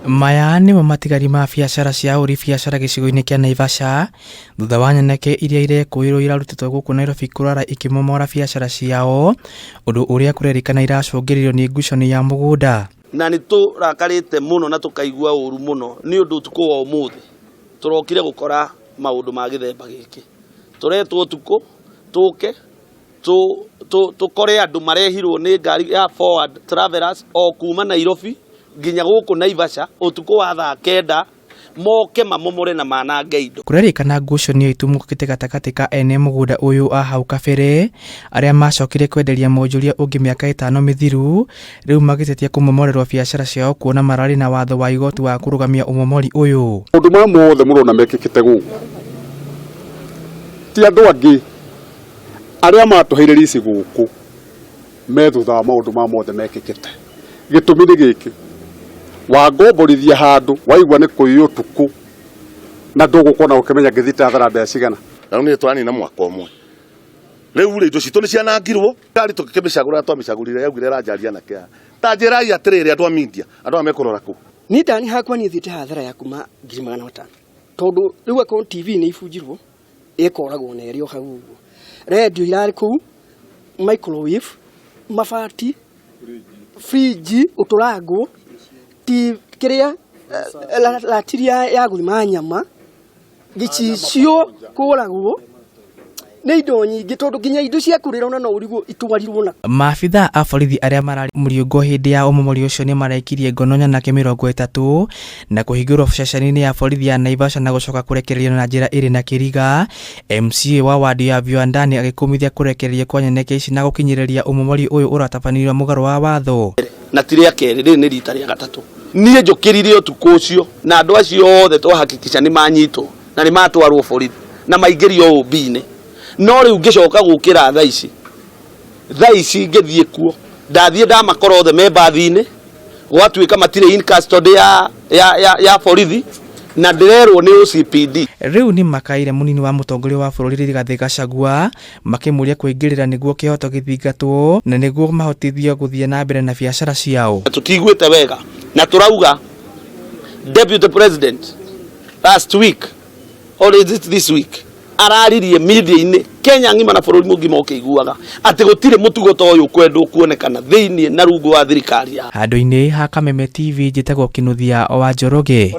Maya nĩmo matigari ma biacara cia Ahuri biacara gĩcigo-inĩ kĩa Naivasha thutha wa nyanake iria irekũĩrwo irarutĩtwo gũkũ Nairobi kurara ikimomora biacara ciao undu uria kurerikana iracungiriirio ni ngucanio ya mugunda. Na nĩ tũrakarĩte mũno na tũkaigua ũru mũno nĩ ũndũ ũtukũ wa umuthi tũrokire gũkora maũndũ ma gĩthemba gĩkĩ. Tũretwo ũtukũ tũke tũkore andũ marehirwo nĩ ngari ya forward travelers o kuma Nairobi nginya gũkũ Naivasha ũtukũ wa thaa 9 moke mamomore na manange indo. Kurerikana ngucanio itumũkĩte gatagatĩ ka ene mugunda ũyũ a hau kabere arĩa macokire kwenderia mwonjoria ũngĩ mĩaka 5 mĩthiru rĩu magĩtetia kũmomorerwo biacara ciao kuona mararĩ na watho wa igoti wa kũrũgamia ũmomori ũyũ. Ũndũ ma mothe mũrona mekĩkĩte gũkũ ti andũ angĩ arĩa matũheire risi gũkũ me thutha wa maũndũ ma mothe mekĩkĩte. Gĩtũmi nĩ gĩkĩ wangomborithia handũ waigua nĩ kũiywo ũtukũ na ndũgũkona ũkĩmenya ngĩthite hathara mbeca cigana. Na nĩ twanina mwaka ũmwe rĩu indo citũ nĩ cianangirwo ngari tũkĩmĩcagũra twamĩcagũrire yaugire ranjaria na kĩa ta njĩrai atĩrĩrĩ andũ a media andũ amekũrora kũ ni ndani hakwa nĩ thiĩte hathara ya kuma 500 tondũ rĩu akon TV nĩ ibunjirwo ĩkoragwo na ĩrĩo hau ũguo radio irarĩ kũu microwave mabati fridge ũtũrangwo kiria la tiria ya gũthima nyama gĩcicio kũragwo nĩ indo nyingĩ tondũ nginya indo cia kũrĩra na ũrigwo itwarirwo na maabitha a borithi arĩa mararĩ mũriũngo hĩndĩ ya ũmomori ũcio nĩ marekirie ngono nyanake 30 na kũhingĩrwo ceceni-inĩ ya borithi ya Naivasha na gũcoka kũrekererio na njĩra ĩrĩ na kĩriga. MCA wa wadi ya Viwandani agĩkũmithia kũrekereria kwa nyanake ici na gũkinyĩrĩria ũmomori ũyũ ũratabanĩrio mũgarũ wa watho. Na tiria kerĩ rĩ nĩ rita rĩa gatatũ niĩ njũkĩrire ũtukũ ũcio na andũ acio othe twahakikisha nĩ manyitwo na nĩ matwarwo borithi na maingĩrio ũmbi-inĩ. No rĩu ngĩcoka gũkĩra thaa ici ngĩthiĩ kuo ndathiĩ ndamakora othe me mbathi-inĩ gwatuĩka matirĩ in custody ya borithi na ndĩrerwo nĩ OCPD. Rĩu nĩ makaire mũnini wa mũtongoria wa bũrũri Rigathĩ Gachagua makĩmũria kũingĩrĩra nĩguo kĩhoto gĩthingatwo na nĩguo mahotithio gũthiĩ na mbere na biacara ciao. Tũtiguĩte wega na tũrauga Deputy President last week or is it this week araririe media-inĩ Kenya ng'ima na bũrũri mũngima ũkĩiguaga atĩ gũtirĩ mũtugo ta ũyũ kwendwo kuonekana thĩinĩ na rungu wa thirikari. Handũ-inĩ ha Kameme TV njĩtagwo Kĩnuthia wa Njoroge.